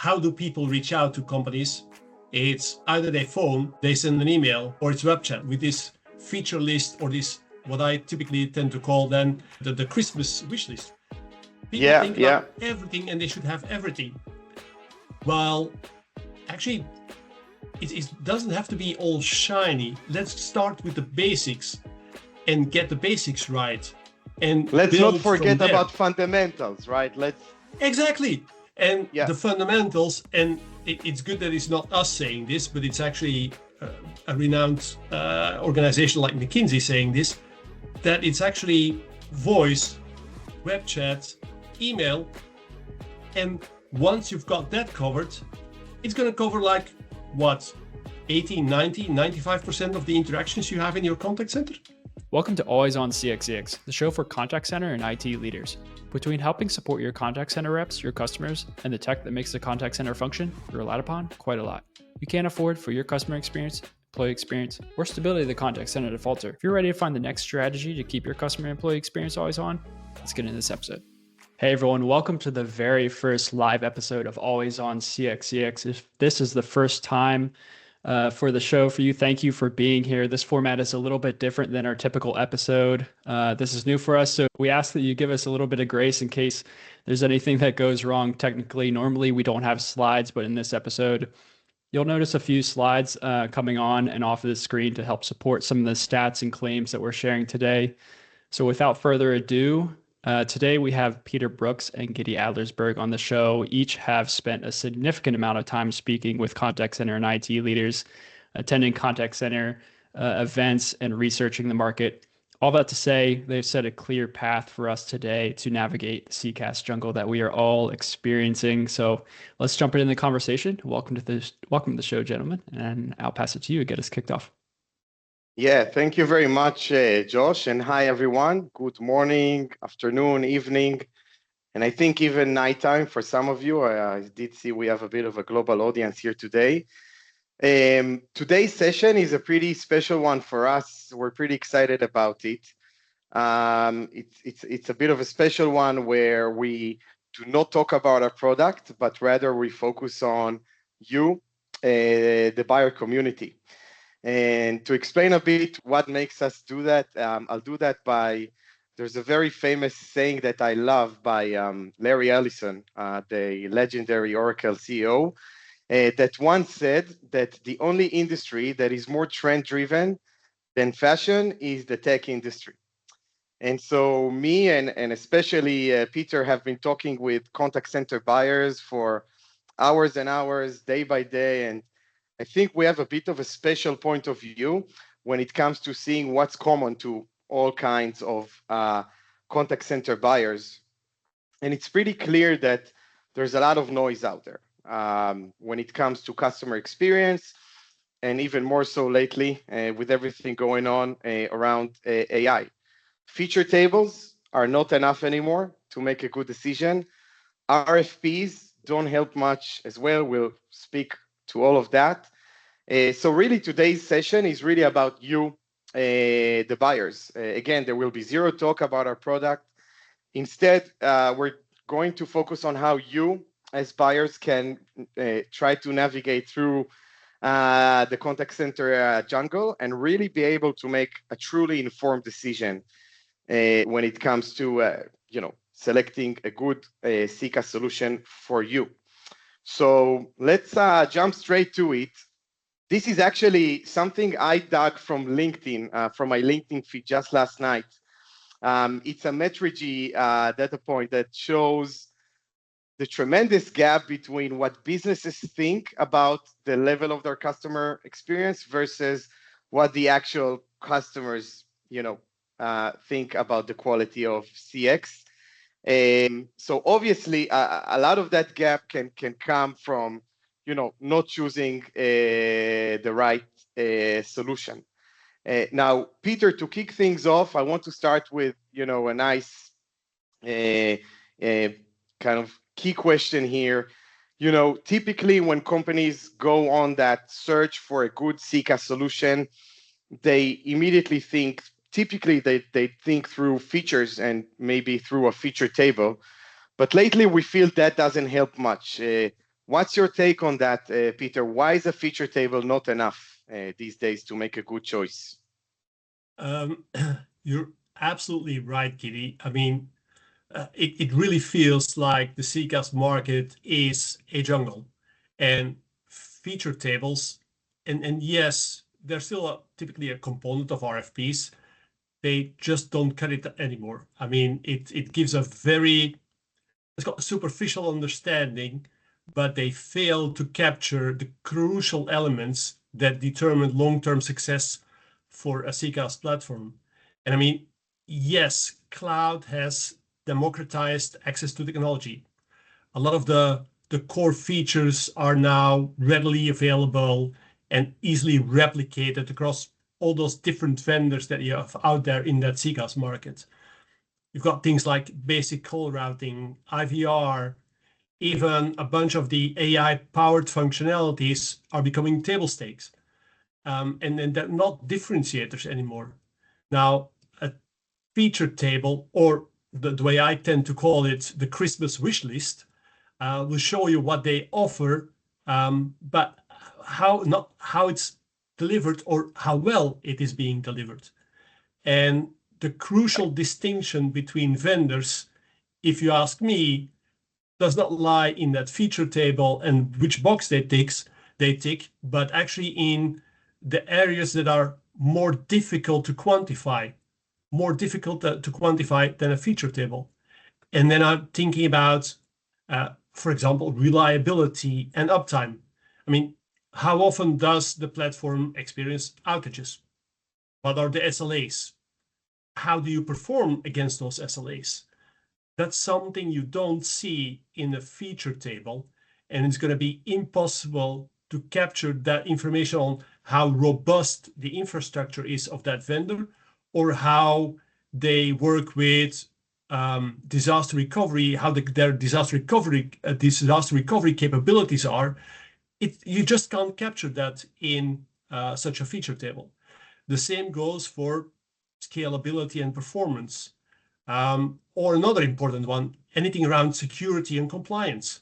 how do people reach out to companies? It's either their phone, they send an email, or it's web chat with this feature list or this, what I typically tend to call then the Christmas wish list. People think about everything and they should have everything. Well, actually, it doesn't have to be all shiny. Let's start with the basics and get the basics right. And let's not forget about fundamentals, right? Exactly. And the fundamentals, and it's good that it's not us saying this, but it's actually a renowned organization like McKinsey saying this, that it's actually voice, web chat, email, and once you've got that covered, it's going to cover like, what, 80, 90, 95% of the interactions you have in your contact center? Welcome to Always On CXCX, the show for contact center and IT leaders. Between helping support your contact center reps, your customers, and the tech that makes the contact center function, you're relied upon quite a lot. You can't afford for your customer experience, employee experience, or stability of the contact center to falter. If you're ready to find the next strategy to keep your customer employee experience always on, let's get into this episode. Hey everyone, welcome to the very first live episode of Always On CXCX. If this is the first time for the show for you, thank you for being here. This format is a little bit different than our typical episode. This is new for us, so we ask that you give us a little bit of grace in case there's anything that goes wrong technically. Normally we don't have slides, but in this episode, you'll notice a few slides coming on and off of the screen to help support some of the stats and claims that we're sharing today. So without further ado, today we have Peter Broeckx and Gidi Adlersberg on the show. Each have spent a significant amount of time speaking with contact center and IT leaders, attending contact center events and researching the market. All that to say, they've set a clear path for us today to navigate the CCaaS jungle that we are all experiencing. So let's jump into the conversation. Welcome to the show, gentlemen, and I'll pass it to you to get us kicked off. Yeah, thank you very much, Josh, and hi everyone. Good morning, afternoon, evening, and I think even nighttime for some of you. I did see we have a bit of a global audience here today. Today's session is a pretty special one for us. We're pretty excited about it. It's a bit of a special one where we do not talk about our product, but rather we focus on you, the buyer community. And to explain a bit what makes us do that, I'll do that there's a very famous saying that I love by Larry Ellison, the legendary Oracle CEO, that once said that the only industry that is more trend-driven than fashion is the tech industry. And so me and especially Peter have been talking with contact center buyers for hours and hours, day by day, and I think we have a bit of a special point of view when it comes to seeing what's common to all kinds of contact center buyers. And it's pretty clear that there's a lot of noise out there when it comes to customer experience, and even more so lately with everything going on around AI. Feature tables are not enough anymore to make a good decision. RFPs don't help much as well. We'll speak to all of that. So really today's session is really about you, the buyers. Again, there will be zero talk about our product. Instead, we're going to focus on how you as buyers can try to navigate through the contact center jungle and really be able to make a truly informed decision when it comes to selecting a good CCaaS solution for you. So let's jump straight to it. This is actually something I dug from LinkedIn, from my LinkedIn feed just last night. It's a Metrigy data point that shows the tremendous gap between what businesses think about the level of their customer experience versus what the actual customers, think about the quality of CX. So obviously, a lot of that gap can come from not choosing the right solution. Now, Peter, to kick things off, I want to start with, a nice kind of key question here. Typically when companies go on that search for a good CCaaS solution, they immediately think, typically they think through features and maybe through a feature table. But lately we feel that doesn't help much. What's your take on that, Peter? Why is a feature table not enough these days to make a good choice? You're absolutely right, Gidi. I mean, it really feels like the CCaaS market is a jungle, and feature tables, and yes, they're still typically a component of RFPs. They just don't cut it anymore. I mean, it gives a very, it's got a superficial understanding, but they fail to capture the crucial elements that determine long-term success for a CCaaS platform. And I mean, yes, cloud has democratized access to technology. A lot of the core features are now readily available and easily replicated across all those different vendors that you have out there in that CCaaS market. You've got things like basic call routing, IVR, even a bunch of the AI-powered functionalities are becoming table stakes. And then they're not differentiators anymore. Now, a feature table, or the way I tend to call it, the Christmas wish list, will show you what they offer, but not how it's delivered or how well it is being delivered. And the crucial distinction between vendors, if you ask me, does not lie in that feature table and which box they tick, but actually in the areas that are more difficult to quantify than a feature table. And then I'm thinking about, for example, reliability and uptime. I mean, how often does the platform experience outages? What are the SLAs? How do you perform against those SLAs? That's something you don't see in a feature table, and it's going to be impossible to capture that information on how robust the infrastructure is of that vendor, or how they work with disaster recovery, how their disaster recovery capabilities are. You just can't capture that in such a feature table. The same goes for scalability and performance. Or another important one, anything around security and compliance.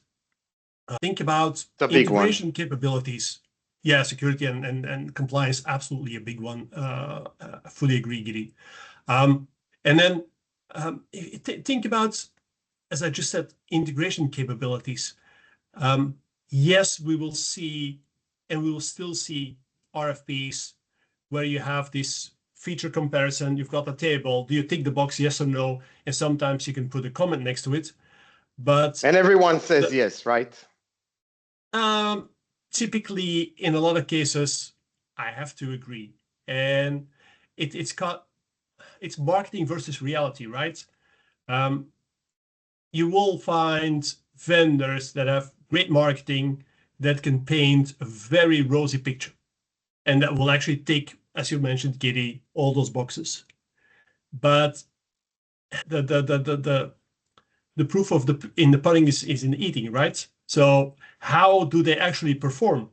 Think about integration capabilities. Yeah, security and compliance, absolutely a big one. Fully agree, Gidi. And then think about, as I just said, integration capabilities. Yes, we will see, and we will still see RFPs where you have this feature comparison. You've got a table. Do you tick the box, yes or no? And sometimes you can put a comment next to it. And everyone says yes, right? Typically, in a lot of cases, I have to agree. And it's marketing versus reality, right? You will find vendors that have great marketing that can paint a very rosy picture, and that will actually tick, as you mentioned, Gidi, all those boxes. But the proof in the pudding is in the eating, right? So how do they actually perform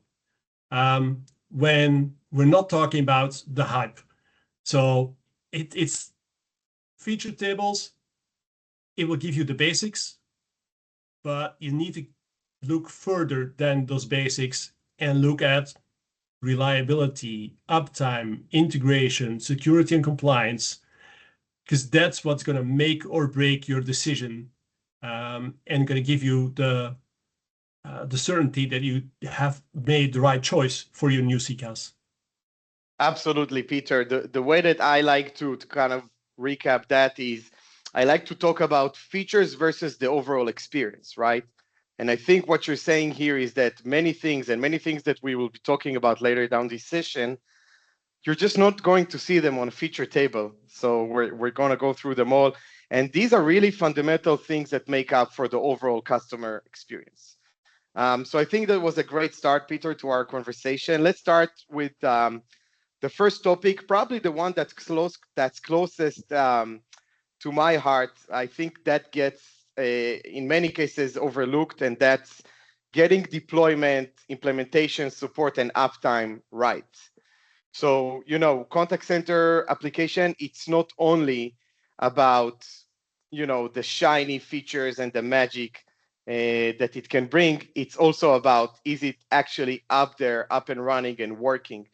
when we're not talking about the hype? So it's feature tables. It will give you the basics, but you need to look further than those basics and look at reliability, uptime, integration, security, and compliance, because that's what's going to make or break your decision, and going to give you the certainty that you have made the right choice for your new CCaaS. Absolutely, Peter. The way that I like to kind of recap that is, I like to talk about features versus the overall experience, right? And I think what you're saying here is that many things that we will be talking about later down this session, you're just not going to see them on a feature table. So we're going to go through them all. And these are really fundamental things that make up for the overall customer experience. So I think that was a great start, Peter, to our conversation. Let's start with the first topic, probably the one that's closest to my heart. I think that gets, in many cases, overlooked, and that's getting deployment, implementation, support, and uptime right. So, contact center application, it's not only about, the shiny features and the magic. that it can bring. It's also about, is it actually up there, up and running and working?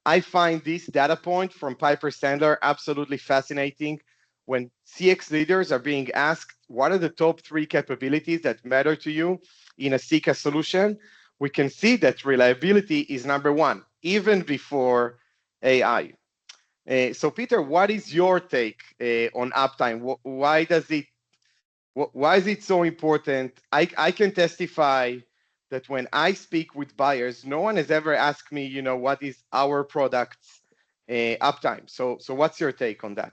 I find this data point from Piper Sandler absolutely fascinating. When CX leaders are being asked, what are the top 3 capabilities that matter to you in a CCaaS solution? We can see that reliability is number 1, even before AI. So Peter, what is your take on uptime? Why is it so important? I can testify that when I speak with buyers, no one has ever asked me, what is our product's uptime. So what's your take on that?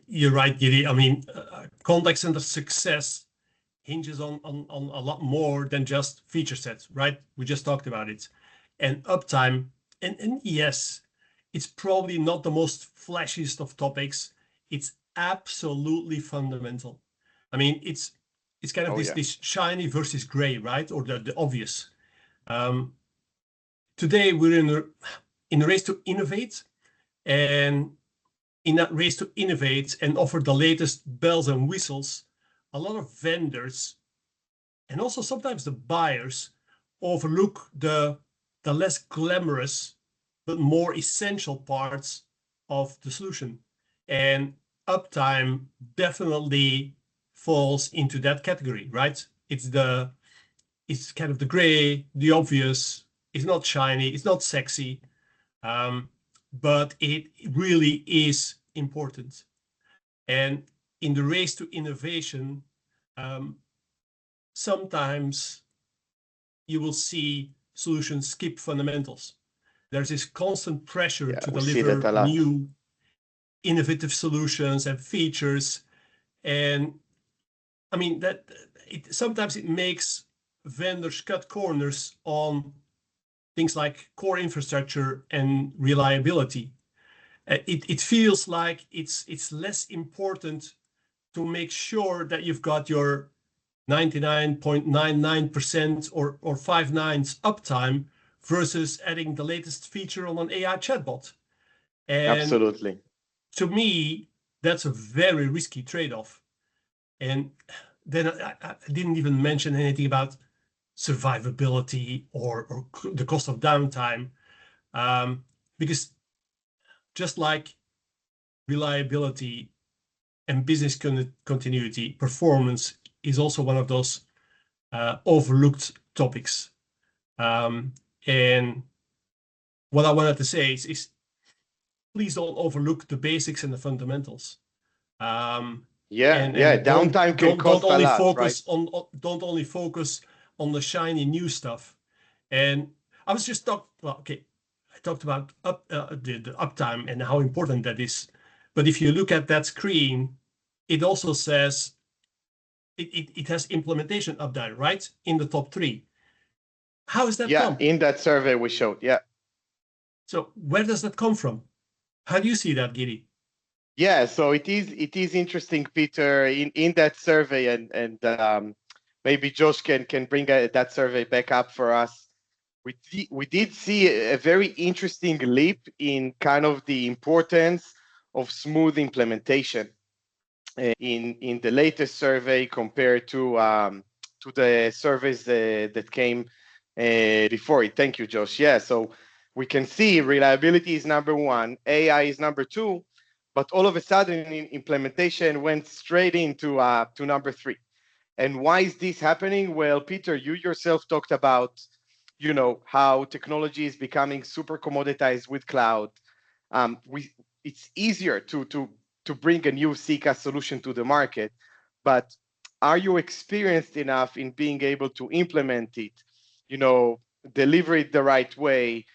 You're right, Gidi. I mean, contact center success hinges on a lot more than just feature sets, right? We just talked about it. And uptime, and yes, it's probably not the most flashiest of topics. It's absolutely fundamental. I mean, it's kind of this shiny versus gray, right? Or the obvious. Today we're in a race to innovate, and in that race to innovate and offer the latest bells and whistles, a lot of vendors and also sometimes the buyers overlook the less glamorous but more essential parts of the solution. And uptime definitely falls into that category, right? It's kind of the gray, the obvious. It's not shiny, it's not sexy, but it really is important. And in the race to innovation, sometimes you will see solutions skip fundamentals. There's this constant pressure to deliver new innovative solutions and features. And I mean, sometimes it makes vendors cut corners on things like core infrastructure and reliability. It feels like it's less important to make sure that you've got your 99.99% or 5 nines uptime versus adding the latest feature on an AI chatbot. And absolutely. To me, that's a very risky trade-off. And then I didn't even mention anything about survivability or the cost of downtime, because just like reliability and business continuity, performance is also one of those overlooked topics. And what I wanted to say is please don't overlook the basics and the fundamentals. Downtime can cost a lot, right? Don't only focus on the shiny new stuff. And I was just I talked about the uptime and how important that is. But if you look at that screen, it also says it has implementation uptime, right? In the top 3. How is that come? In that survey we showed, So where does that come from? How do you see that, Gidi? Yeah, so it is interesting, Peter, in that survey, and maybe Josh can bring that survey back up for us. We did see a very interesting leap in kind of the importance of smooth implementation in the latest survey compared to the surveys that came before it. Thank you, Josh. Yeah, so we can see reliability is number 1, AI is number 2, but all of a sudden implementation went straight into to number 3. And why is this happening? Well, Peter, you yourself talked about, how technology is becoming super commoditized with cloud. It's easier to bring a new CCaaS solution to the market, but are you experienced enough in being able to implement it, deliver it the right way,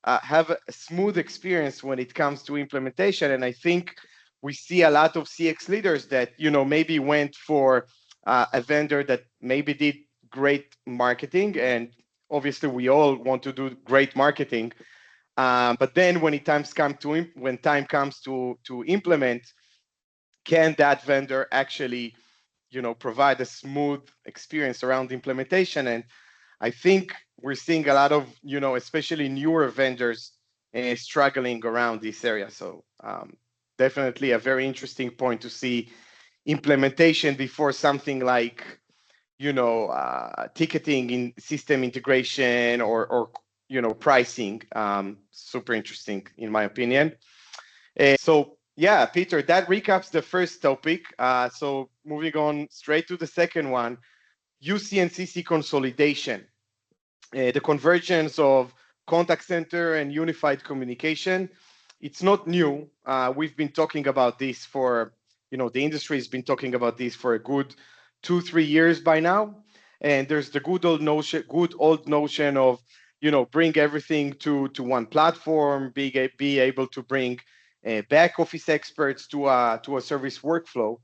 have a smooth experience when it comes to implementation? And I think we see a lot of CX leaders that, maybe went for a vendor that maybe did great marketing, and obviously we all want to do great marketing. But then when time comes to implement, can that vendor actually, provide a smooth experience around implementation? And I think we're seeing a lot of, especially newer vendors struggling around this area. So definitely a very interesting point to see implementation before something like, ticketing in system integration or pricing. Super interesting in my opinion. So yeah, Peter, that recaps the first topic. So moving on straight to the second one, UC and CC consolidation, the convergence of contact center and unified communication. It's not new. We've been talking about this for, the industry has been talking about this for a good 2-3 years by now. And there's the good old notion of, bring everything to one platform, be able to bring back office experts to a service workflow.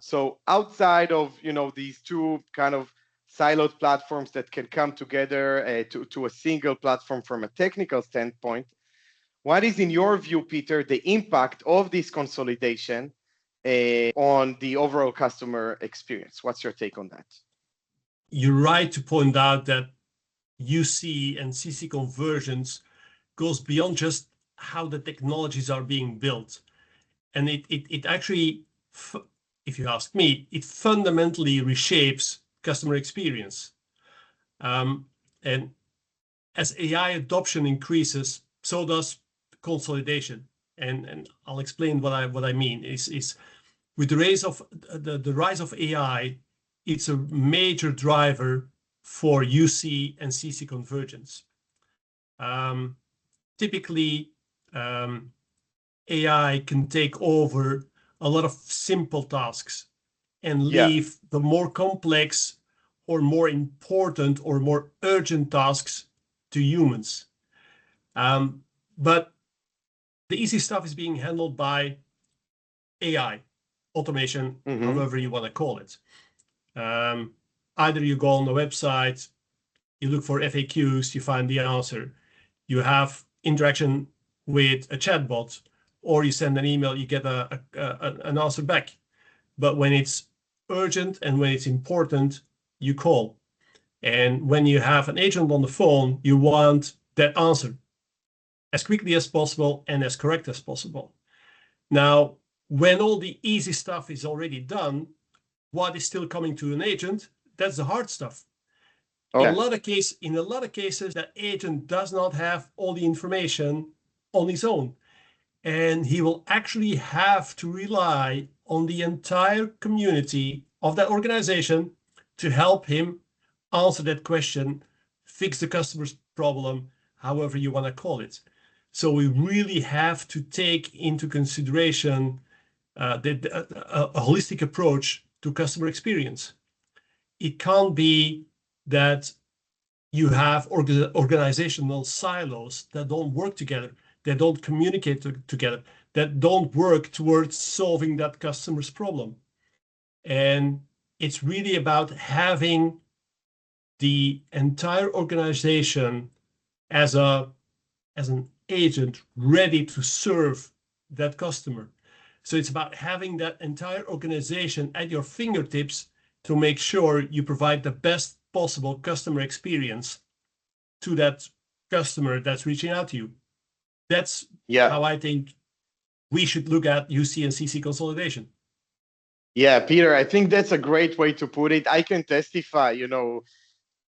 So outside of, these two kind of siloed platforms that can come together to a single platform from a technical standpoint, what is, in your view, Peter, the impact of this consolidation on the overall customer experience? What's your take on that? You're right to point out that UC and CC convergence goes beyond just how the technologies are being built. And it actually, if you ask me, it fundamentally reshapes customer experience. And as AI adoption increases, so does consolidation. And I'll explain what I mean. Is with the rise of the rise of AI, it's a major driver for UC and CC convergence. Typically, AI can take over a lot of simple tasks and leave the more complex or more important or more urgent tasks to humans. But the easy stuff is being handled by AI, automation, however you want to call it. Either you go on the website, you look for FAQs, you find the answer. You have interaction with a chatbot, or you send an email, you get an answer back. But when it's urgent and when it's important, you call. And when you have an agent on the phone, you want that answer as quickly as possible and as correct as possible. Now, when all the easy stuff is already done, what is still coming to an agent? That's the hard stuff. Okay. In a lot of cases, that agent does not have all the information on his own. And he will actually have to rely on the entire community of that organization to help him answer that question, fix the customer's problem, however you want to call it. So we really have to take into consideration a holistic approach to customer experience. It can't be that you have organizational silos that don't work together, that don't communicate together, that don't work towards solving that customer's problem. And it's really about having the entire organization as an agent ready to serve that customer. So it's about having that entire organization at your fingertips to make sure you provide the best possible customer experience to that customer that's reaching out to you. That's how I think we should look at UC and CC consolidation. Yeah, Peter, I think that's a great way to put it. I can testify,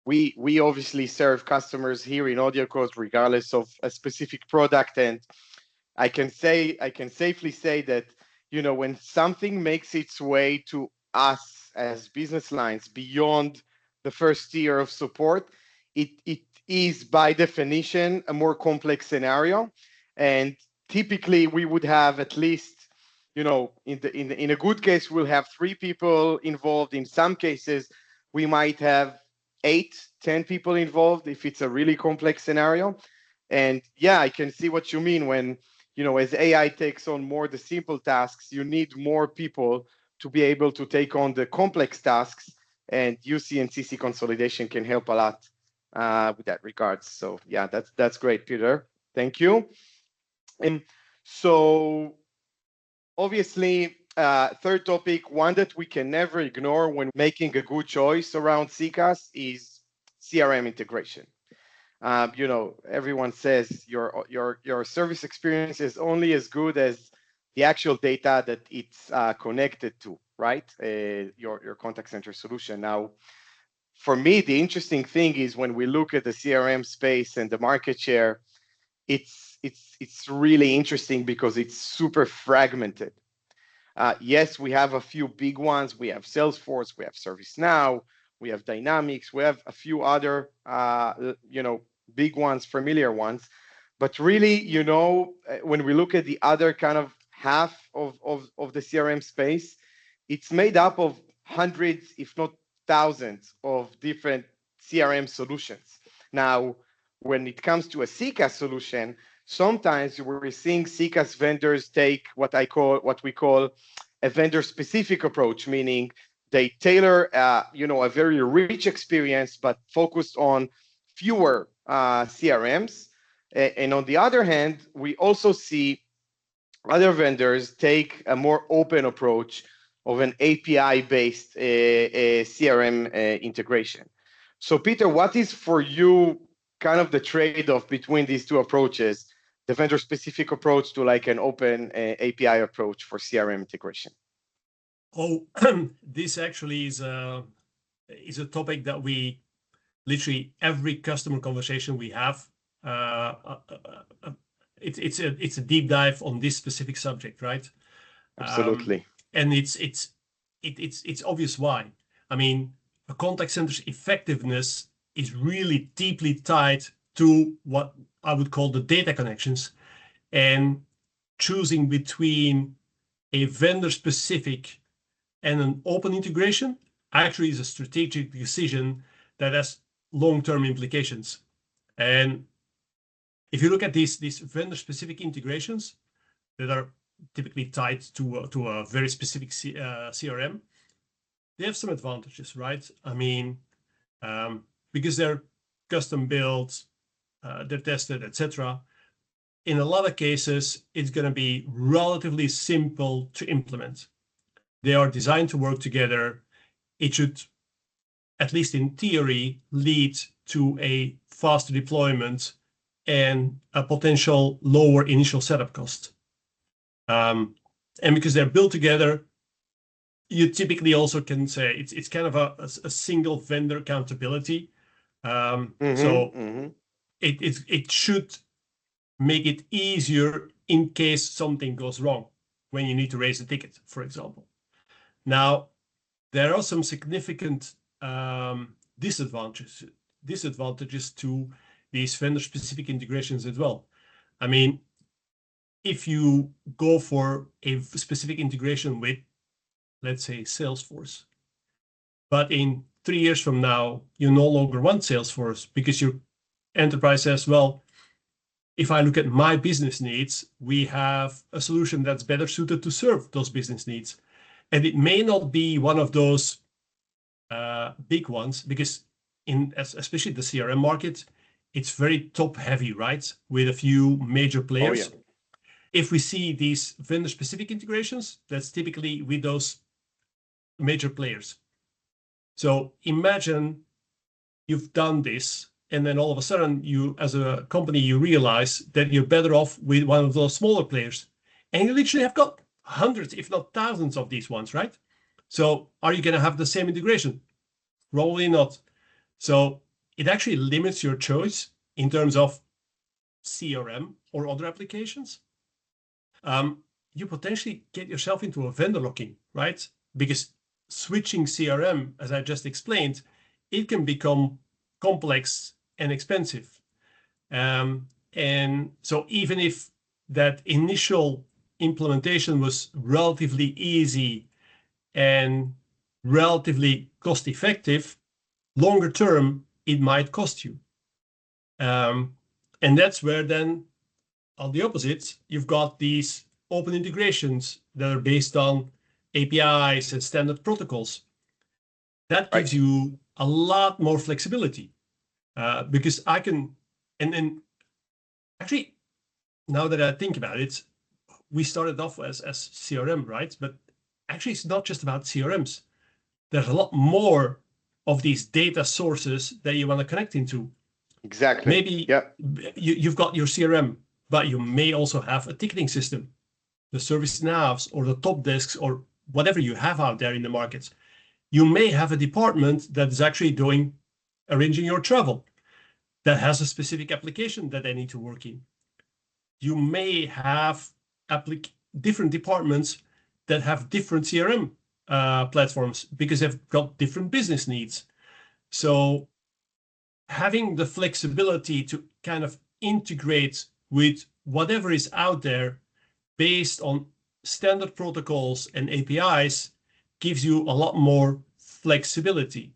we obviously serve customers here in AudioCodes regardless of a specific product. And I can safely say that, when something makes its way to us as business lines beyond the first tier of support, it is by definition a more complex scenario. And typically we would have at least, in a good case, we'll have 3 people involved. In some cases, we might have 8-10 people involved if it's a really complex scenario. And yeah, I can see what you mean when, as AI takes on more the simple tasks, you need more people to be able to take on the complex tasks, and UC and CC consolidation can help a lot with that regards. So yeah, that's great, Peter. Thank you. And so obviously, third topic, one that we can never ignore when making a good choice around CCaaS is CRM integration. Everyone says your service experience is only as good as the actual data that it's connected to, right? Your contact center solution. Now, for me, the interesting thing is when we look at the CRM space and the market share, it's really interesting because it's super fragmented. Yes, we have a few big ones. We have Salesforce, we have ServiceNow, we have Dynamics, we have a few other, big ones, familiar ones. But really, when we look at the other kind of half of the CRM space, it's made up of hundreds, if not thousands, of different CRM solutions. Now, when it comes to a CCaaS solution, sometimes we're seeing CCaaS vendors take what we call a vendor-specific approach, meaning they tailor, a very rich experience, but focused on fewer CRMs. And on the other hand, we also see other vendors take a more open approach of an API-based CRM integration. So, Peter, what is for you kind of the trade-off between these two approaches, the vendor-specific approach to like an open API approach for CRM integration? Oh, this actually is a topic that we literally every customer conversation we have. It's a deep dive on this specific subject, right? Absolutely. And it's obvious why. I mean, a contact center's effectiveness is really deeply tied to what I would call the data connections, and choosing between a vendor-specific and an open integration actually is a strategic decision that has long-term implications. And if you look at these vendor-specific integrations that are typically tied to a very specific CRM, they have some advantages, right? I mean, because they're custom built, they're tested, etc. In a lot of cases, it's going to be relatively simple to implement. They are designed to work together. It should, at least in theory, lead to a faster deployment and a potential lower initial setup cost. And because they're built together, you typically also can say it's kind of a single vendor accountability. It should make it easier in case something goes wrong when you need to raise a ticket, for example. Now, there are some significant disadvantages to these vendor-specific integrations as well. I mean, if you go for a specific integration with, let's say, Salesforce, but in 3 years from now, you no longer want Salesforce because your enterprise says, well, if I look at my business needs, we have a solution that's better suited to serve those business needs. And it may not be one of those big ones, because especially the CRM market, it's very top heavy, right? With a few major players. Oh, yeah. If we see these vendor-specific integrations, that's typically with those major players. So imagine you've done this, and then all of a sudden, you, as a company, you realize that you're better off with one of those smaller players. And you literally have got hundreds, if not thousands of these ones, right? So are you going to have the same integration? Probably not. So it actually limits your choice in terms of CRM or other applications. You potentially get yourself into a vendor locking, right? Because switching CRM, as I just explained, it can become complex and expensive. And so even if that initial implementation was relatively easy and relatively cost effective, longer term, it might cost you. And that's where then, on the opposite, you've got these open integrations that are based on APIs and standard protocols. That gives you a lot more flexibility because I can, and then actually, now that I think about it, we started off as CRM, right? But actually, it's not just about CRMs. There's a lot more of these data sources that you want to connect into. Exactly. Maybe you've got your CRM, but you may also have a ticketing system. the service navs or the top desks or whatever you have out there in the markets, you may have a department that is actually doing arranging your travel, that has a specific application that they need to work in. You may have different departments that have different CRM platforms because they've got different business needs. So having the flexibility to kind of integrate with whatever is out there based on standard protocols and APIs gives you a lot more flexibility.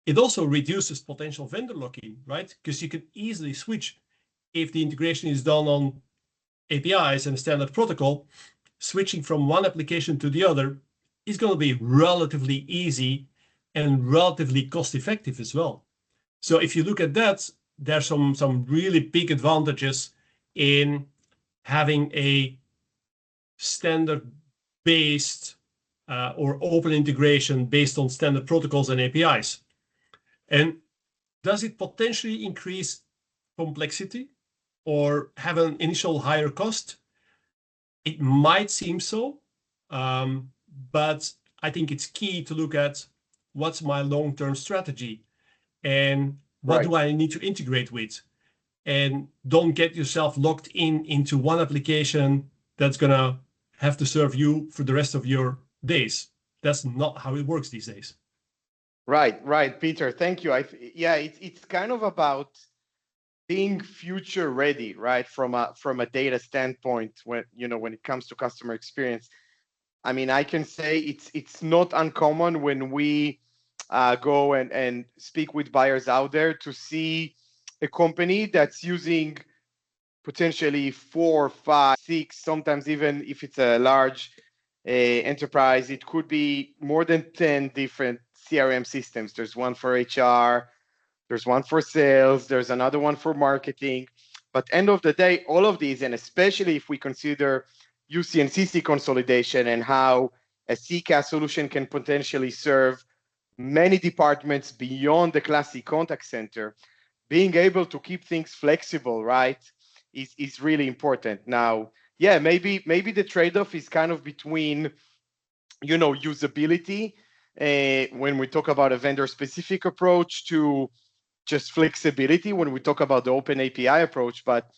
It also reduces potential vendor lock-in, right? Because you can easily switch if the integration is done on APIs and a standard protocol. Switching from one application to the other is going to be relatively easy and relatively cost-effective as well. So if you look at that, there's some really big advantages in having a standard-based or open integration based on standard protocols and APIs. And does it potentially increase complexity or have an initial higher cost? It might seem so, but I think it's key to look at what's my long-term strategy and what do I need to integrate with? And don't get yourself locked into one application that's going to have to serve you for the rest of your days. That's not how it works these days. Right, Peter. Thank you. It's kind of about being future ready, right? From a data standpoint, when it comes to customer experience. I mean, I can say it's not uncommon when we go and speak with buyers out there to see a company that's using potentially 4, 5, 6, sometimes even if it's a large enterprise, it could be more than 10 different CRM systems. There's one for HR, there's one for sales, there's another one for marketing. But end of the day, all of these, and especially if we consider UC and CC consolidation and how a CCaaS solution can potentially serve many departments beyond the classic contact center, being able to keep things flexible, right, is really important. Now, yeah, maybe the trade-off is kind of between, usability when we talk about a vendor-specific approach to just flexibility when we talk about the open API approach. But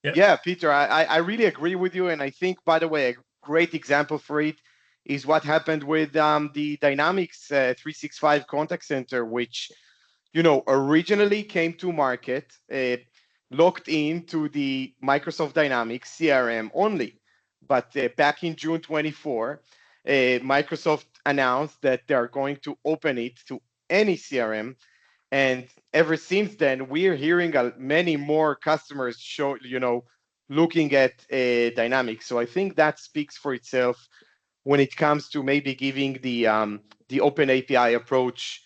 yeah, Peter, I really agree with you. And I think, by the way, a great example for it is what happened with the Dynamics 365 contact center, which, originally came to market locked into the Microsoft Dynamics CRM only. But back in June 24, Microsoft announced that they are going to open it to any CRM. And ever since then, we're hearing many more customers looking at Dynamics. So I think that speaks for itself when it comes to maybe giving the open API approach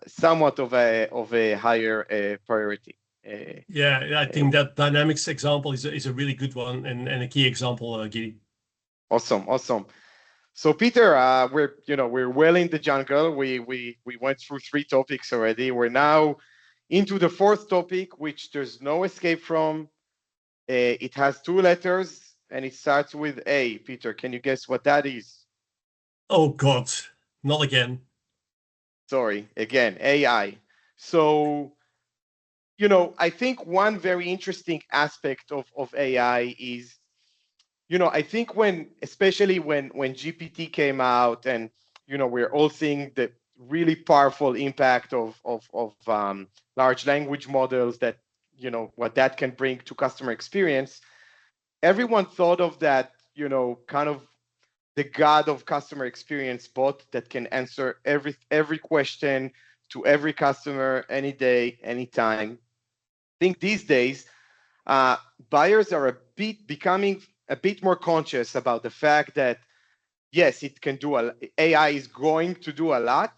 somewhat of a higher priority. I think that Dynamics example is a really good one and a key example, Gidi. Awesome. So Peter, we're well in the jungle. We went through 3 topics already. We're now into the 4th topic, which there's no escape from. It has 2 letters and it starts with A. Peter, can you guess what that is? Oh God, not again. Sorry, again, AI. So, I think one very interesting aspect of AI is, I think especially when GPT came out and, we're all seeing the really powerful impact of large language models that, what that can bring to customer experience, everyone thought of that, kind of the god of customer experience bot that can answer every question to every customer any day, anytime. I think these days, buyers are becoming a bit more conscious about the fact that, yes, AI is going to do a lot,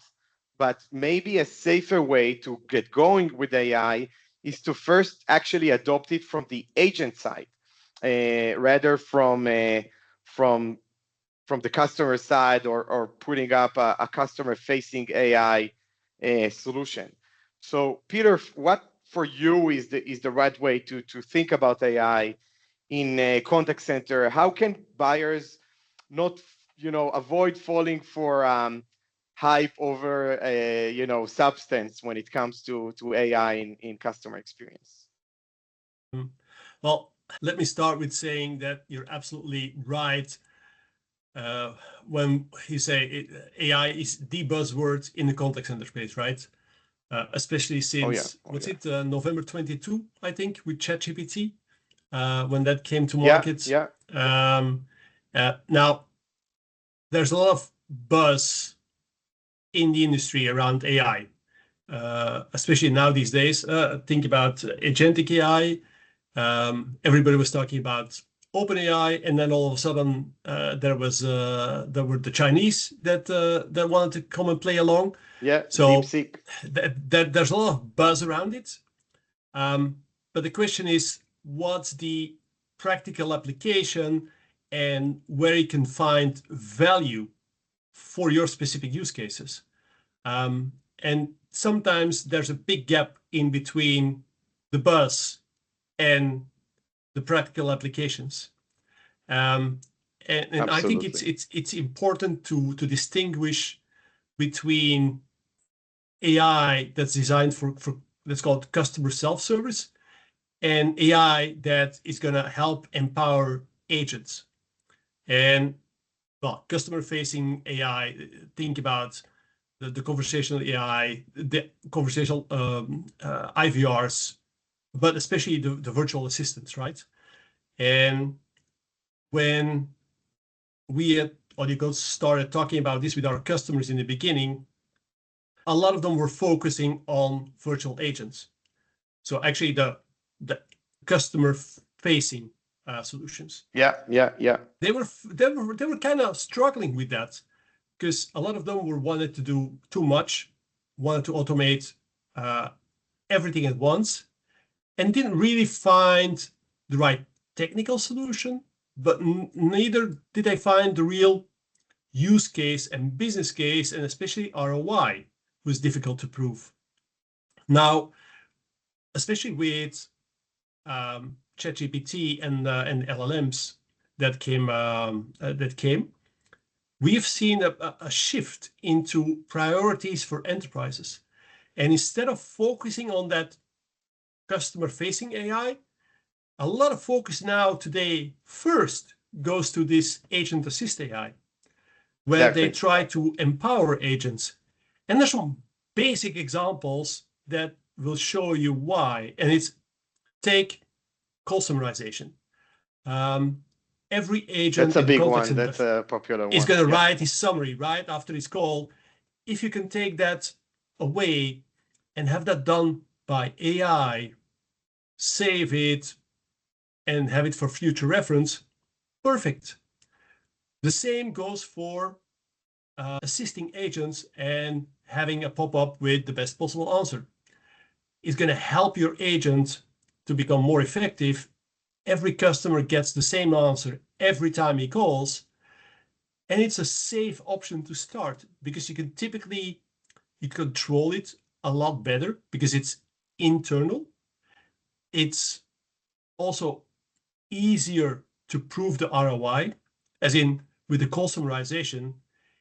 but maybe a safer way to get going with AI is to first actually adopt it from the agent side, rather from the customer side or putting up a customer-facing AI solution. So, Peter, what for you is the right way to think about AI in a contact center? How can buyers not, avoid falling for hype over, substance when it comes to AI in customer experience? Well, let me start with saying that you're absolutely right when you say AI is the buzzword in the contact center space, right? Especially since, November 22, I think, with ChatGPT, when that came to market. Yeah. Now, there's a lot of buzz in the industry around AI, especially now these days. Think about agentic AI. Everybody was talking about OpenAI, and then all of a sudden there were the Chinese that wanted to come and play along. Yeah. So DeepSeek. there's a lot of buzz around it. But the question is, what's the practical application and where you can find value for your specific use cases? And sometimes there's a big gap in between the buzz and the practical applications. And I think it's important to distinguish between AI that's designed for let's call it customer self-service, and AI that is going to help empower agents. And well, customer-facing AI, think about the conversational AI, the conversational IVRs, but especially the virtual assistants, right? And when we at AudioCodes started talking about this with our customers in the beginning, a lot of them were focusing on virtual agents. So actually the customer-facing solutions. Yeah. They were kind of struggling with that because a lot of them wanted to do too much, wanted to automate everything at once, and didn't really find the right technical solution, but neither did they find the real use case and business case, and especially ROI was difficult to prove. Now, especially with ChatGPT and LLMs that came, we've seen a shift into priorities for enterprises. And instead of focusing on that customer-facing AI, a lot of focus now today first goes to this agent assist AI, where they try to empower agents. And there's some basic examples that will show you why. And it's take call summarization. Every agent that's a big contact one. That's a popular one. Is going to write his summary right after his call. If you can take that away and have that done by AI, save it, and have it for future reference, perfect. The same goes for assisting agents and having a pop-up with the best possible answer. It's going to help your agent to become more effective. Every customer gets the same answer every time he calls. And it's a safe option to start because you control it a lot better because it's internal. It's also easier to prove the ROI, as in with the call summarization,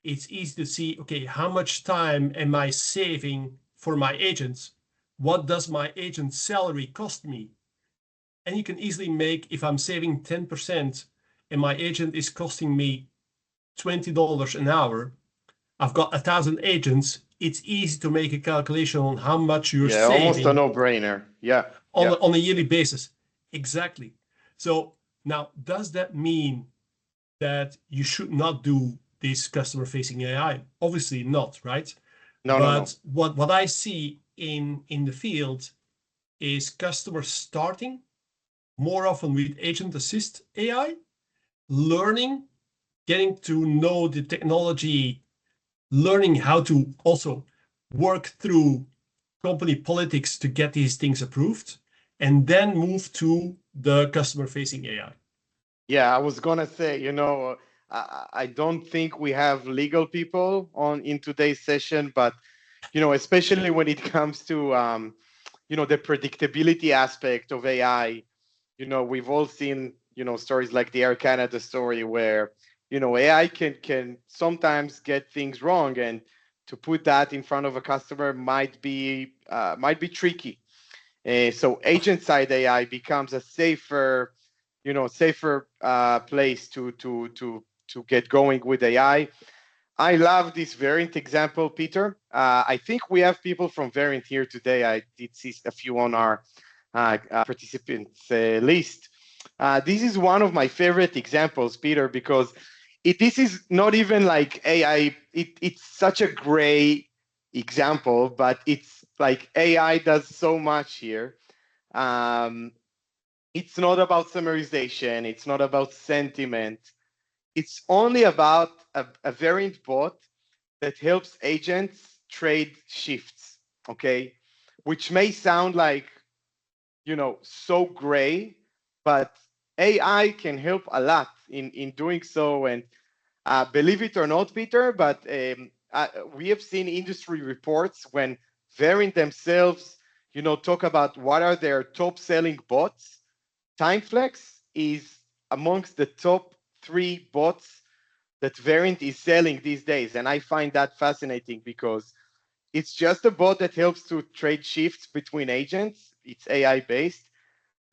it's easy to see, okay, how much time am I saving for my agents? What does my agent's salary cost me? And you can easily make, if I'm saving 10% and my agent is costing me $20 an hour, I've got 1,000 agents. It's easy to make a calculation on how much you're saving. Almost a no-brainer. On a yearly basis. Exactly. So now, does that mean that you should not do this customer-facing AI? Obviously not, right? No. What I see in the field is customers starting more often with agent assist AI, learning, getting to know the technology, learning how to also work through company politics to get these things approved, and then move to the customer-facing AI. Yeah, I was gonna say, I don't think we have legal people in today's session, but especially when it comes to the predictability aspect of AI, we've all seen stories like the Air Canada story where, AI can sometimes get things wrong, and to put that in front of a customer might be tricky. So agent side AI becomes a safer place to get going with AI. I love this Variant example, Peter. I think we have people from Variant here today. I did see a few on our participants list. This is one of my favorite examples, Peter, because this is not even like AI. It's such a gray example, but it's like AI does so much here. It's not about summarization. It's not about sentiment. It's only about a variant bot that helps agents trade shifts, okay? Which may sound like, so gray, but AI can help a lot in doing so. And believe it or not, Peter, but we have seen industry reports when Variant themselves, talk about what are their top selling bots. TimeFlex is amongst the top 3 bots that Variant is selling these days. And I find that fascinating because it's just a bot that helps to trade shifts between agents. It's AI based,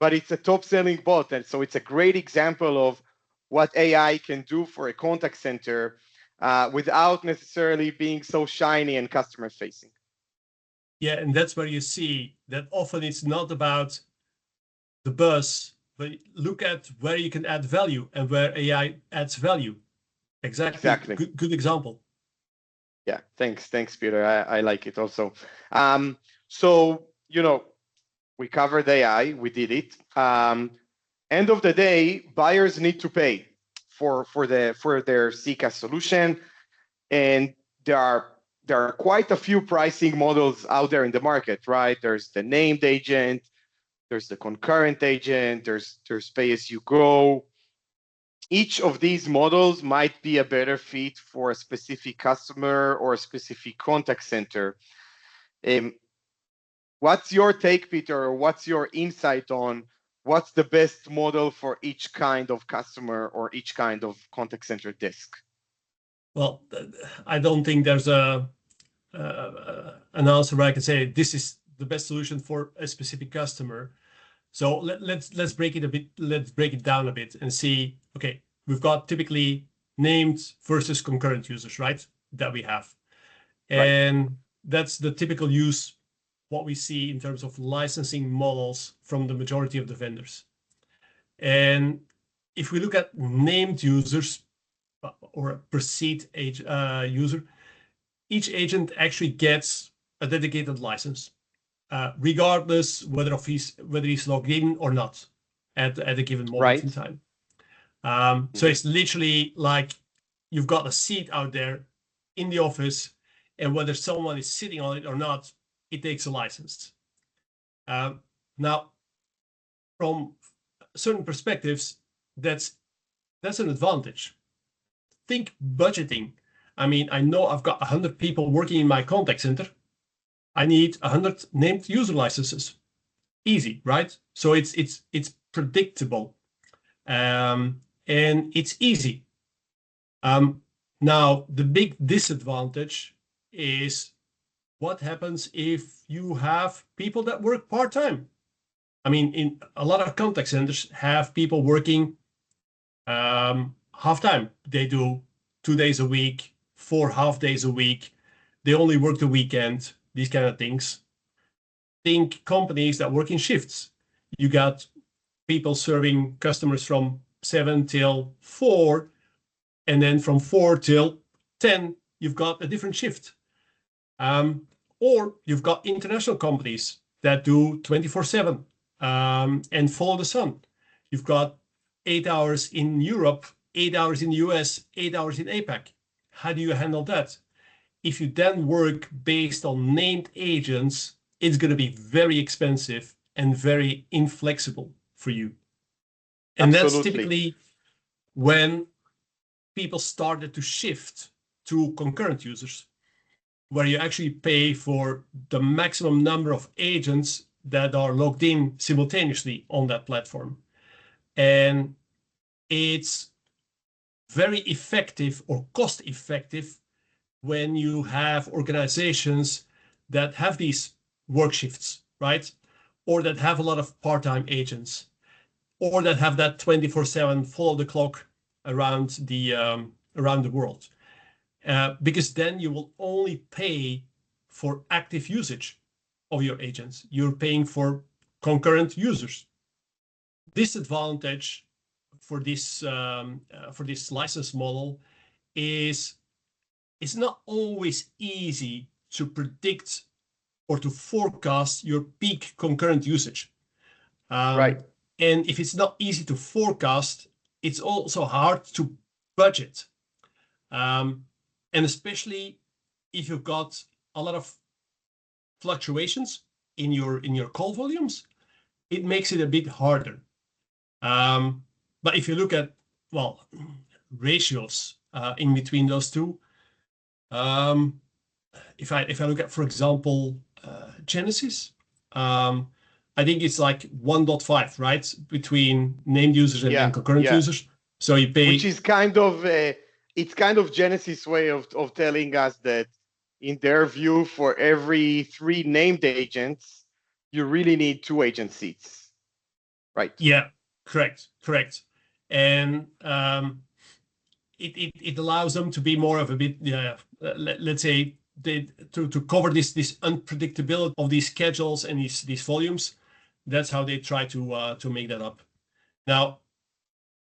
but it's a top selling bot. And so it's a great example of what AI can do for a contact center without necessarily being so shiny and customer facing. Yeah, and that's where you see that often it's not about the buzz, but look at where you can add value and where AI adds value. Exactly. Good example. Yeah, thanks, Peter. I like it also. So, we covered AI, we did it. End of the day, buyers need to pay for their CCaaS solution, and there are quite a few pricing models out there in the market, right? There's the named agent, there's the concurrent agent, there's pay as you go. Each of these models might be a better fit for a specific customer or a specific contact center. What's your take, Peter, or what's your insight on what's the best model for each kind of customer or each kind of contact center desk? Well, I don't think there's an answer where I can say this is the best solution for a specific customer. So let's break it a bit. Let's break it down a bit and see. Okay, we've got typically named versus concurrent users, right? That we have, and that's the typical use. What we see in terms of licensing models from the majority of the vendors. And if we look at named users or a per seat user, each agent actually gets a dedicated license, regardless whether he's logged in or not at a given moment in time. So it's literally like you've got a seat out there in the office, and whether someone is sitting on it or not, it takes a license. Now, from certain perspectives, that's an advantage. Think budgeting. I mean, I know I've got 100 people working in my contact center. I need 100 named user licenses. Easy, right? So it's predictable, and it's easy. Now, the big disadvantage is what happens if you have people that work part-time? I mean, in a lot of contact centers have people working half-time. They do 2 days a week, 4 half days a week. They only work the weekend, these kind of things. Think companies that work in shifts. You got people serving customers from 7 till 4, and then from 4 till 10, you've got a different shift. Or you've got international companies that do 24/7 and follow the sun. You've got 8 hours in Europe, 8 hours in the US, 8 hours in APAC. How do you handle that? If you then work based on named agents, it's going to be very expensive and very inflexible for you. And That's typically when people started to shift to concurrent users, where you actually pay for the maximum number of agents that are logged in simultaneously on that platform. And it's very effective or cost effective when you have organizations that have these work shifts, right? Or that have a lot of part-time agents, or that have that 24/7 follow the clock around the world. Because then you will only pay for active usage of your agents. You're paying for concurrent users. Disadvantage for this license model is it's not always easy to predict or to forecast your peak concurrent usage. Right. And if it's not easy to forecast, it's also hard to budget. And especially if you've got a lot of fluctuations in your call volumes, it makes it a bit harder. But if you look at, well, ratios in between those two, if I look at, for example, Genesis, I think it's like 1.5, right, between named users and concurrent users. So you pay, which is kind of it's kind of Genesis way of telling us that in their view, for every 3 named agents, you really need 2 agent seats, right? Yeah, correct. And it allows them to be more of a bit, let's say, to cover this unpredictability of these schedules and these volumes. That's how they try to make that up. Now,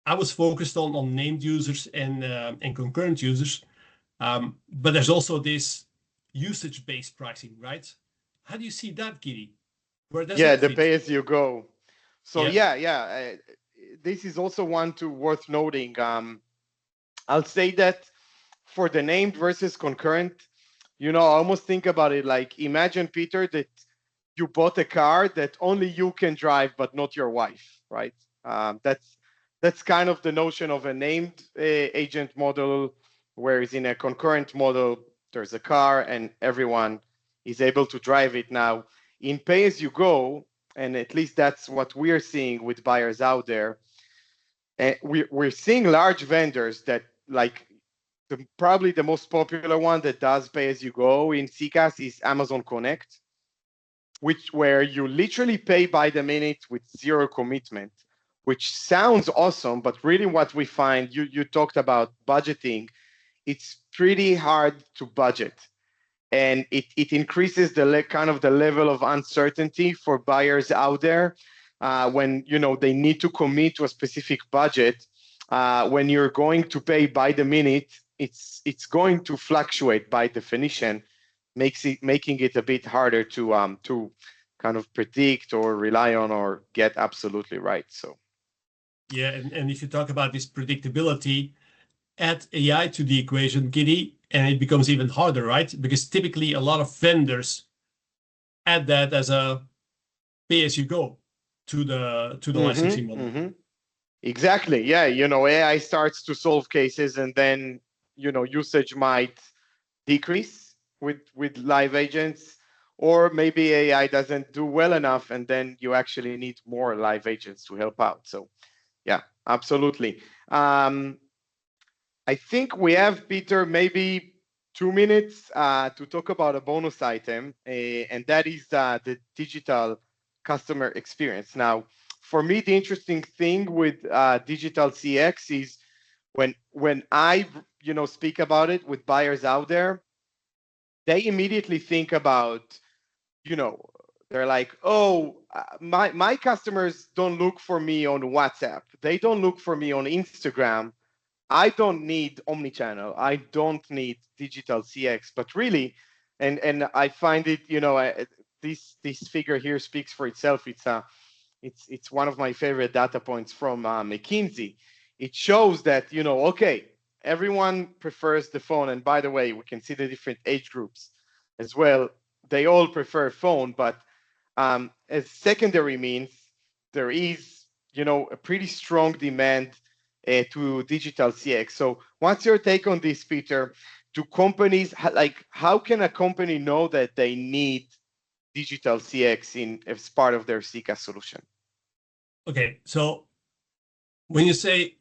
I was focused on named users and concurrent users, but there's also this usage-based pricing, right? How do you see that, Gidi? Where does it the fit? pay as you go. So this is also one worth noting. I'll say that for the named versus concurrent, I almost think about it like, imagine, Peter, that you bought a car that only you can drive, but not your wife, right? That's kind of the notion of a named agent model, whereas in a concurrent model, there's a car and everyone is able to drive it. Now, in pay-as-you-go, and at least that's what we're seeing with buyers out there, we're seeing large vendors that, like, probably the most popular one that does pay-as-you-go in CCaaS is Amazon Connect, where you literally pay by the minute with 0 commitment, which sounds awesome, but really what we find, you talked about budgeting, it's pretty hard to budget. And it increases the kind of the level of uncertainty for buyers out there when they need to commit to a specific budget. When you're going to pay by the minute, it's going to fluctuate by definition, making it a bit harder to kind of predict or rely on or get absolutely right. So yeah, and if you talk about this predictability, add AI to the equation, Gidi, and it becomes even harder, right? Because typically a lot of vendors add that as a pay-as-you-go to the licensing model. Exactly. Yeah, AI starts to solve cases, and then usage might decrease with live agents, or maybe AI doesn't do well enough, and then you actually need more live agents to help out. So yeah, absolutely. I think we have, Peter, maybe 2 minutes to talk about a bonus item, and that is the digital customer experience. Now, for me, the interesting thing with digital CX is when I speak about it with buyers out there, they immediately think about, they're like, oh, my customers don't look for me on WhatsApp. They don't look for me on Instagram. I don't need omnichannel. I don't need digital CX. But really, and I find it, this figure here speaks for itself. It's one of my favorite data points from McKinsey. It shows that, okay, everyone prefers the phone. And by the way, we can see the different age groups as well. They all prefer phone, but as secondary means, there is, a pretty strong demand to digital CX. So what's your take on this, Peter? Do companies, how can a company know that they need digital CX as part of their CCaaS solution? Okay, so When you say,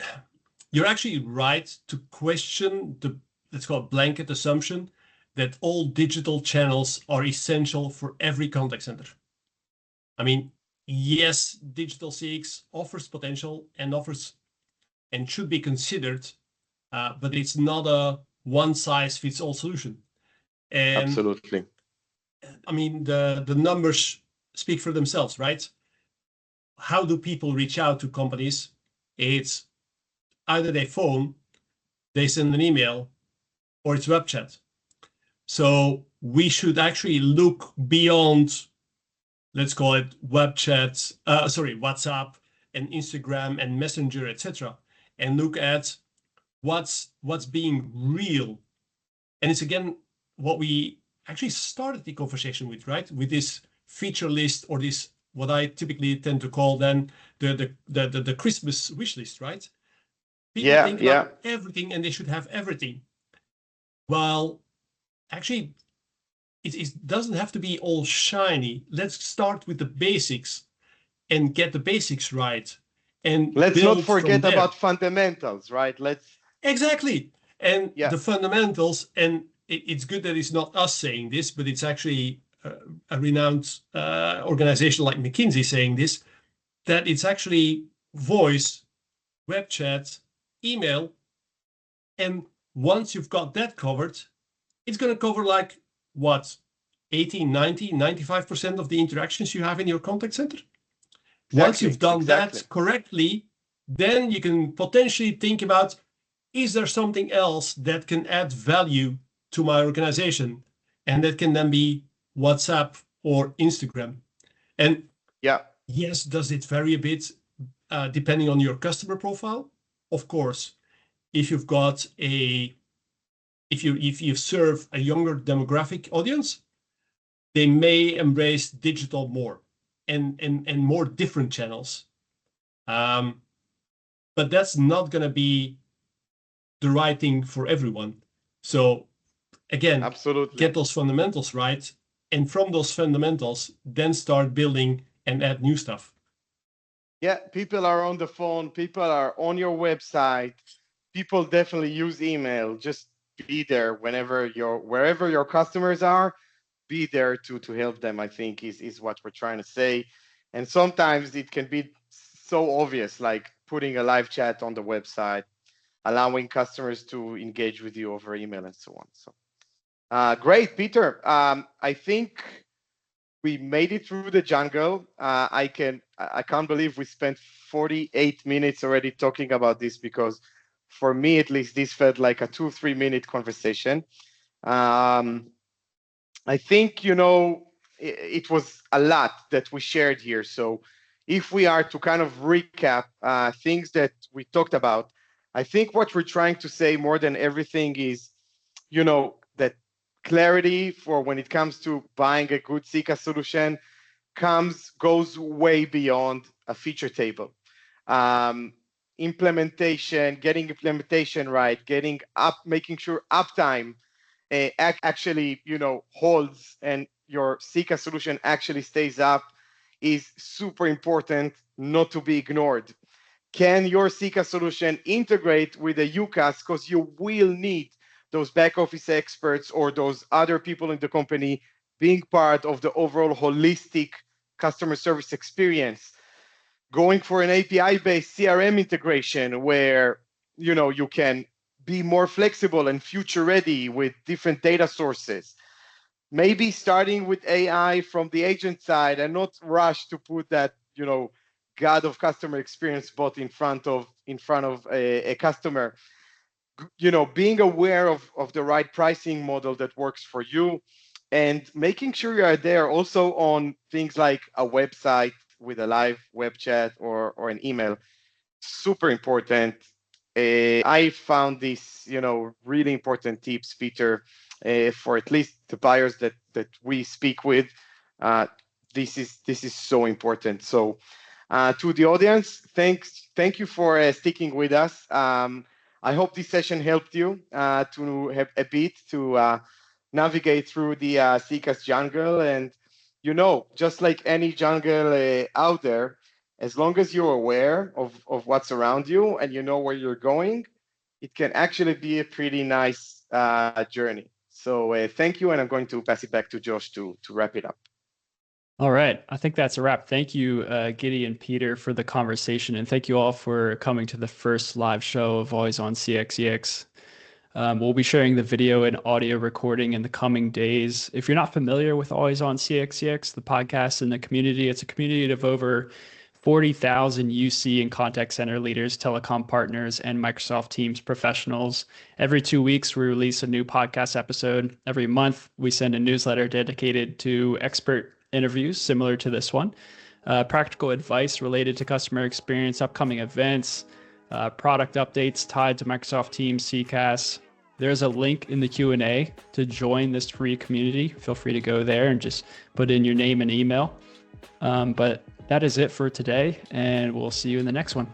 you're actually right to question the, let's call it blanket assumption that all digital channels are essential for every contact center. I mean, yes, digital CX offers potential and offers and should be considered, but it's not a one-size-fits-all solution. And Absolutely. I mean, the numbers speak for themselves, right? How do people reach out to companies? It's either they phone, they send an email, or it's web chat. So we should actually look beyond, let's call it web chat, WhatsApp and Instagram and Messenger, etc., and look at what's being real. And it's again what we actually started the conversation with, right? With this feature list, or this what I typically tend to call then the Christmas wish list, right? People think about everything and they should have everything. Well, actually, it doesn't have to be all shiny. Let's start with the basics and get the basics right. And let's not build forget from there. about fundamentals, right? Exactly. And the fundamentals, and it's good that it's not us saying this, but it's actually a renowned organization like McKinsey saying this, that it's actually voice, web chat, email. And once you've got that covered, it's going to cover like what, 80, 90, 95% of the interactions you have in your contact center. Once you've done that correctly, then you can potentially think about, is there something else that can add value to my organization? And that can then be WhatsApp or Instagram. And yes, does it vary a bit depending on your customer profile? Of course. If you've got if you serve a younger demographic audience, they may embrace digital more and more different channels. But that's not going to be the right thing for everyone. So again, get those fundamentals right. And from those fundamentals, then start building and add new stuff. Yeah, people are on the phone, people are on your website, people definitely use email. Just be there wherever your customers are, be there to help them, I think is what we're trying to say. And sometimes it can be so obvious, like putting a live chat on the website, allowing customers to engage with you over email and so on. So great, Peter. I think we made it through the jungle. I can't believe we spent 48 minutes already talking about this, because for me, at least, this felt like a 2-3 minute conversation. I think, it was a lot that we shared here. So if we are to kind of recap things that we talked about, I think what we're trying to say more than everything is, that clarity for when it comes to buying a good CCaaS solution goes way beyond a feature table. Getting implementation right, making sure uptime actually, holds and your CCaaS solution actually stays up is super important, not to be ignored. Can your CCaaS solution integrate with a UCaaS? Because you will need those back office experts or those other people in the company being part of the overall holistic customer service experience. Going for an API-based CRM integration where, you can be more flexible and future ready with different data sources. Maybe starting with AI from the agent side and not rush to put that, God of customer experience bot in front of a customer. Being aware of the right pricing model that works for you, and making sure you are there also on things like a website with a live web chat or an email. Super important. I found these, really important tips, Peter, for at least the buyers that we speak with. This is so important. So to the audience, thank you for sticking with us. I hope this session helped you to have a bit to navigate through the CCaaS jungle. And just like any jungle out there, As long as you're aware of what's around you and you know where you're going, it can actually be a pretty nice journey. So thank you, and I'm going to pass it back to Josh to wrap it up. All right. I think that's a wrap. Thank you, Gidi and Peter, for the conversation. And thank you all for coming to the first live show of Always on CXCX. We'll be sharing the video and audio recording in the coming days. If you're not familiar with Always on CXCX, the podcast and the community, it's a community of over 40,000 UC and contact center leaders, telecom partners, and Microsoft Teams professionals. Every 2 weeks, we release a new podcast episode. Every month, we send a newsletter dedicated to expert interviews similar to this one, practical advice related to customer experience, upcoming events, product updates tied to Microsoft Teams, CCaaS. There's a link in the Q&A to join this free community. Feel free to go there and just put in your name and email. But that is it for today, and we'll see you in the next one.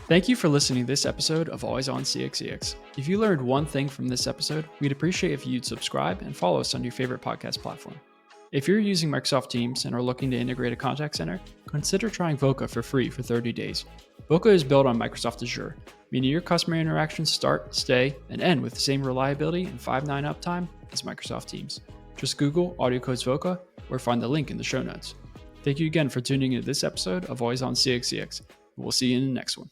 Thank you for listening to this episode of Always on CXCX. If you learned one thing from this episode, we'd appreciate if you'd subscribe and follow us on your favorite podcast platform. If you're using Microsoft Teams and are looking to integrate a contact center, consider trying Voca for free for 30 days. Voca is built on Microsoft Azure, meaning your customer interactions start, stay, and end with the same reliability and 5.9 uptime as Microsoft Teams. Just Google AudioCodes Voca or find the link in the show notes. Thank you again for tuning into this episode of Always on CXCX. We'll see you in the next one.